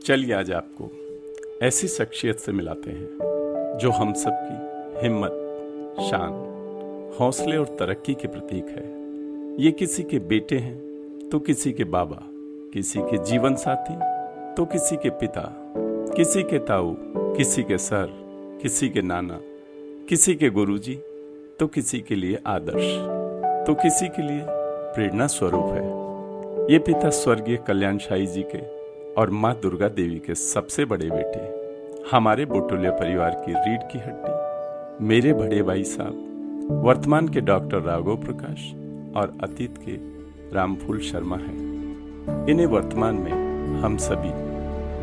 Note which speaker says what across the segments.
Speaker 1: चलिए आज आपको ऐसी शख्सियत से मिलाते हैं जो हम सब की हिम्मत, शान, हौसले और तरक्की के प्रतीक है। ये किसी के बेटे हैं तो किसी के बाबा, किसी के जीवन साथी तो किसी के पिता, किसी के ताऊ, किसी के सर, किसी के नाना, किसी के गुरुजी तो किसी के लिए आदर्श, तो किसी के लिए प्रेरणा स्वरूप है। ये पिता स्वर्गीय कल्याण शाही जी के और माँ दुर्गा देवी के सबसे बड़े बेटे, हमारे बुटुलिया परिवार की रीढ़ की हड्डी, मेरे बड़े भाई साहब, वर्तमान के डॉक्टर राघव प्रकाश और अतीत के रामफूल शर्मा हैं। इन्हें वर्तमान में हम सभी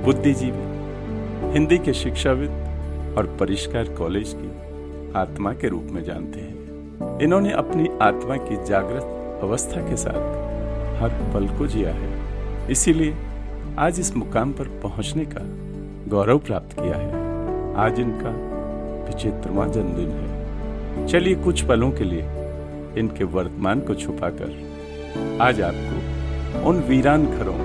Speaker 1: बुद्धिजीवी, हिंदी के शिक्षाविद और परिष्कार कॉलेज की आत्मा के रूप में जानते हैं। इन्होंने अपनी आत्मा की जागृत अवस्था के साथ हर पल को जिया है, इसीलिए आज इस मुकाम पर पहुंचने का गौरव प्राप्त किया है। आज इनका 75वां जन्मदिन है। चलिए कुछ पलों के लिए इनके वर्तमान को छुपाकर आज आपको उन वीरान घरों,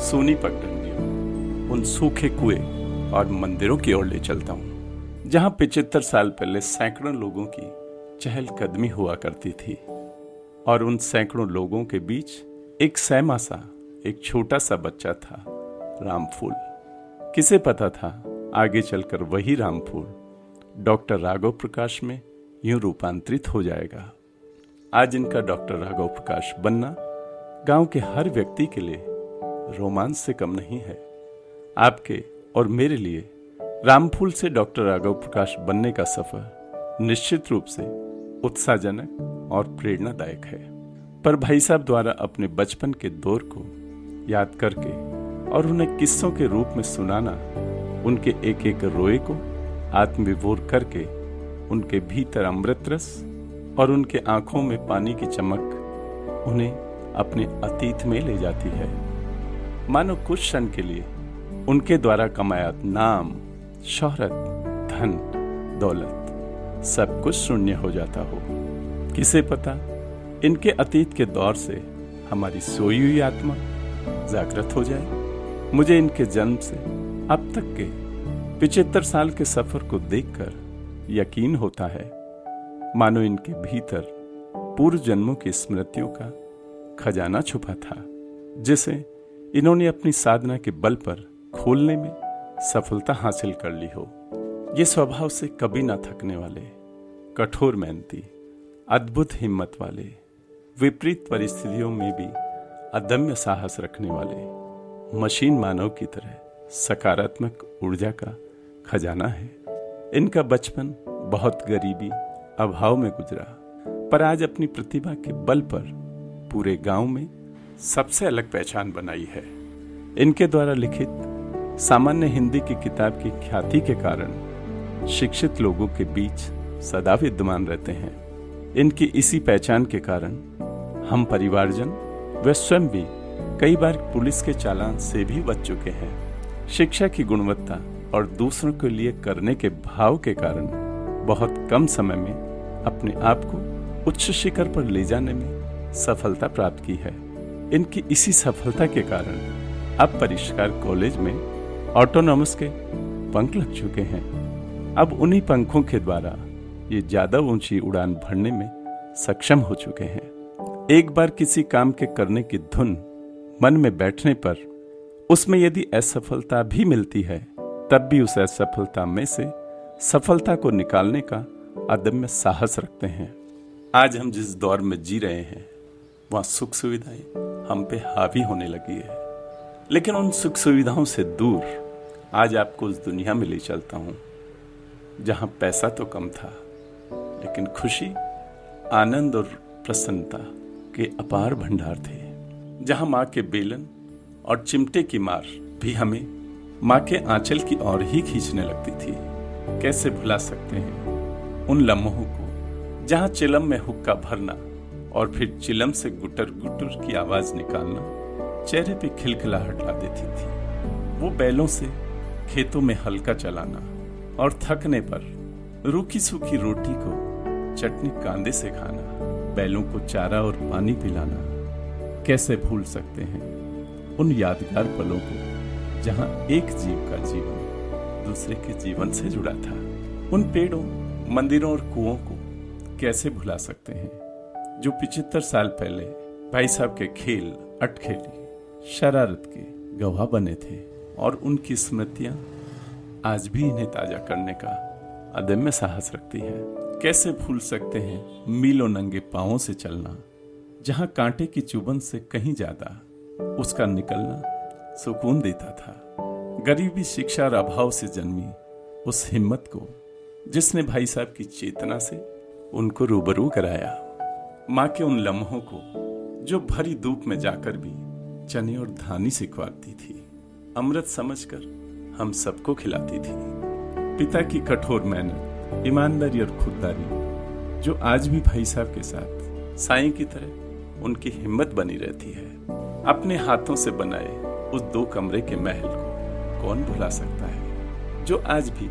Speaker 1: सूनी पगडंडियों, उन सूखे कुएं और मंदिरों की ओर ले चलता हूं, जहां 75 साल पहले सैकड़ों लोगों की चहलकदमी हुआ करती थी और उन सैकड़ों लोगों के बीच एक सहमा सा, एक छोटा सा बच्चा था, रामफूल। किसे पता था आगे चलकर वही रामफूल डॉक्टर राघव प्रकाश में यूं रूपांतरित हो जाएगा। आज इनका डॉक्टर राघव प्रकाश बनना गांव के हर व्यक्ति के लिए रोमांच से कम नहीं है। आपके और मेरे लिए रामफूल से डॉक्टर राघव प्रकाश बनने का सफर निश्चित रूप से उत्साहजनक और प्रेरणादायक है। पर भाई साहब द्वारा अपने बचपन के दौर को याद करके और उन्हें किस्सों के रूप में सुनाना, उनके एक एक रोए को आत्मविभोर करके उनके भीतर अमृत रस और उनके आंखों में पानी की चमक उन्हें अपने अतीत में ले जाती है। मानो कुछ क्षण के लिए उनके द्वारा कमाया नाम, शोहरत, धन, दौलत सब कुछ शून्य हो जाता हो। किसे पता इनके अतीत के दौर से हमारी सोई हुई आत्मा जागृत हो जाए। मुझे इनके जन्म से अब तक के 75 साल के सफर को देखकर यकीन होता है मानो इनके भीतर पूर्व जन्मों की स्मृतियों का खजाना छुपा था, जिसे इन्होंने अपनी साधना के बल पर खोलने में सफलता हासिल कर ली हो। ये स्वभाव से कभी ना थकने वाले, कठोर मेहनती, अद्भुत हिम्मत वाले, विपरीत परिस्थितियों में भी अदम्य साहस रखने वाले, मशीन मानव की तरह सकारात्मक ऊर्जा का खजाना है। इनका बचपन बहुत गरीबी, अभाव में गुजरा, पर आज अपनी प्रतिभा के बल पर पूरे गांव में सबसे अलग पहचान बनाई है। इनके द्वारा लिखित सामान्य हिंदी की किताब की ख्याति के कारण शिक्षित लोगों के बीच सदा विद्यमान रहते हैं। इनकी इसी पहचान के कारण हम परिवारजन वे स्वयं भी कई बार पुलिस के चालान से भी बच चुके हैं। शिक्षा की गुणवत्ता और दूसरों के लिए करने के भाव के कारण बहुत कम समय में अपने आप को उच्च शिखर पर ले जाने में सफलता प्राप्त की है। इनकी इसी सफलता के कारण अब परिष्कार कॉलेज में ऑटोनॉमस के पंख लग चुके हैं। अब उन्हीं पंखों के द्वारा ये ज्यादा ऊंची उड़ान भरने में सक्षम हो चुके हैं। एक बार किसी काम के करने की धुन मन में बैठने पर उसमें यदि असफलता भी मिलती है, तब भी उस असफलता में से सफलता को निकालने का अदम्य साहस रखते हैं। आज हम जिस दौर में जी रहे हैं वहाँ सुख सुविधाएं हम पे हावी होने लगी है, लेकिन उन सुख सुविधाओं से दूर आज आपको उस दुनिया में ले चलता हूँ जहाँ पैसा तो कम था, लेकिन खुशी, आनंद और प्रसन्नता के अपार भंडार थे। जहां माँ के बेलन और चिमटे की मार भी हमें माँ के आंचल की ओर ही खींचने लगती थी। कैसे भुला सकते हैं उन लम्हों को जहां चिलम में हुक्का भरना और फिर चिलम से गुटर गुटर की आवाज निकालना चेहरे पे खिलखिलाहट ला देती थी। वो बैलों से खेतों में हल्का चलाना और थकने पर रूखी सूखी रोटी को चटनी कांदे से खाना, बैलों को चारा और पानी पिलाना। कैसे भूल सकते हैं उन यादगार पलों को जहां एक जीव का जीवन दूसरे के जीवन से जुड़ा था। उन पेड़ों, मंदिरों और कुओं को कैसे भुला सकते हैं जो 75 साल पहले भाई साहब के खेल, अटखेली, शरारत के गवाह बने थे, और उनकी स्मृतियां आज भी इन्हें ताजा करने का अदम्य साहस रखती है। कैसे भूल सकते हैं मीलों नंगे पांवों से चलना, जहां कांटे की चुभन से कहीं ज्यादा उसका निकलना सुकून देता था। गरीबी, शिक्षा और अभाव से जन्मी उस हिम्मत को जिसने भाई साहब की चेतना से उनको रूबरू कराया। माँ के उन लम्हों को जो भरी धूप में जाकर भी चने और धानी सिखवाती थी, अमृत समझकर हम सबको खिलाती थी। पिता की कठोर मेहनत, ईमानदारी और खुददारी जो आज भी भाई साहब के साथ साईं की तरह उनकी हिम्मत बनी रहती है। अपने हाथों से बनाए उस 2 कमरे के महल को कौन भुला सकता है, जो आज भी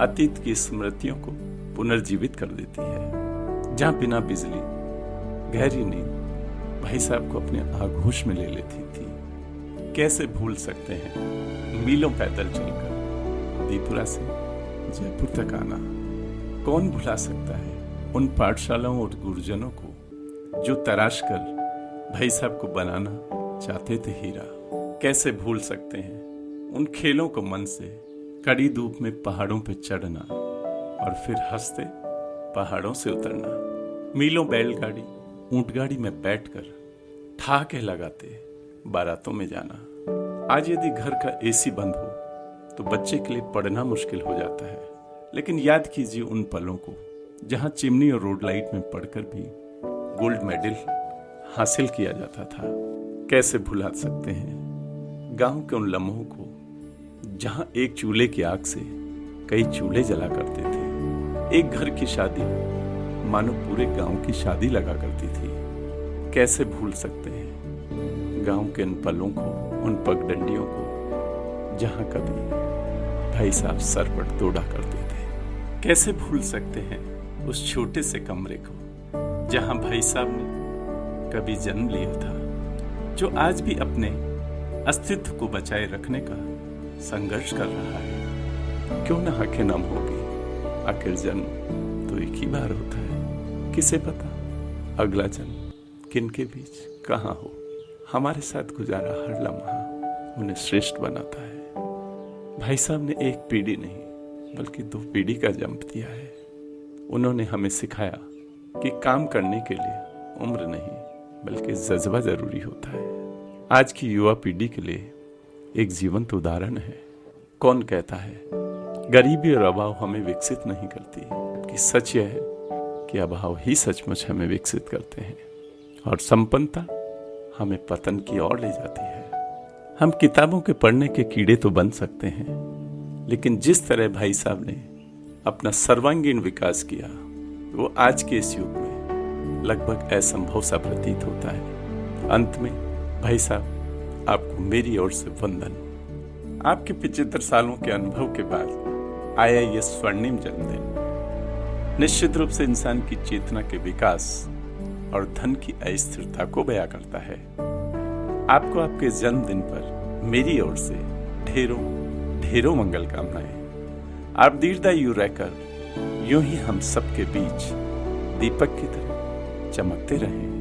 Speaker 1: अतीत की स्मृतियों को पुनर्जीवित कर देती है। जहां बिना बिजली गहरी नींद भाई साहब को अपने आगोश में ले लेती थी। कैसे भूल सकते हैं मीलों पैदल चलकर दीपुरा से जयपुर तक आना। कौन भुला सकता है उन पाठशालाओं और गुरुजनों को जो तराश कर भाई साहब को बनाना चाहते थे हीरा। कैसे भूल सकते हैं उन खेलों को मन से, कड़ी धूप में पहाड़ों पे चढ़ना और फिर हंसते पहाड़ों से उतरना। मीलों बैलगाड़ी, ऊंटगाड़ी में बैठकर ठहाके लगाते बारातों में जाना। आज यदि घर का एसी बंद हो तो बच्चे के लिए पढ़ना मुश्किल हो जाता है, लेकिन याद कीजिए उन पलों को जहां चिमनी और रोड लाइट में पढ़कर भी गोल्ड मेडल हासिल किया जाता था। कैसे भुला सकते हैं गांव के उन लम्हों को जहां एक चूल्हे की आग से कई चूल्हे जला करते थे। एक घर की शादी मानो पूरे गांव की शादी लगा करती थी। कैसे भूल सकते हैं गांव के उन पलों को, उन पगडंडियों को जहां कभी भाई साहब सर पर दौड़ा करते थे। कैसे भूल सकते हैं उस छोटे से कमरे को जहां भाई साहब ने कभी जन्म लिया था, जो आज भी अपने अस्तित्व को बचाए रखने का संघर्ष कर रहा है। क्यों न आंखें नम होगी, आखिर जन्म तो एक ही बार होता है। किसे पता अगला जन्म किन के बीच कहाँ हो। हमारे साथ गुजारा हर लम्हा उन्हें श्रेष्ठ बनाता है। भाई साहब ने एक पीढ़ी नहीं बल्कि 2 पीढ़ी का जन्म दिया है। उन्होंने हमें सिखाया कि काम करने के लिए उम्र नहीं बल्कि जज्बा जरूरी होता है। आज की युवा पीढ़ी के लिए एक जीवंत उदाहरण है। कौन कहता है गरीबी और अभाव हमें विकसित नहीं करती, कि सच यह है कि अभाव ही सचमुच हमें विकसित करते हैं और संपन्नता हमें पतन की ओर ले जाती है। हम किताबों के पढ़ने के कीड़े तो बन सकते हैं, लेकिन जिस तरह भाई साहब ने अपना सर्वांगीण विकास किया वो आज के इस युग में लगभग असंभव सा प्रतीत होता है। अंत में भाई साहब आपको मेरी ओर से वंदन। आपके 75 सालों के अनुभव के बाद आया यह स्वर्णिम जन्मदिन निश्चित रूप से इंसान की चेतना के विकास और धन की अस्थिरता को बयां करता है। आपको आपके जन्मदिन पर मेरी ओर से ढेरों ढेरों मंगल कामनाएं। आप दीर्घायु रहकर यूं ही हम सबके बीच दीपक की तरह चमकते रहें।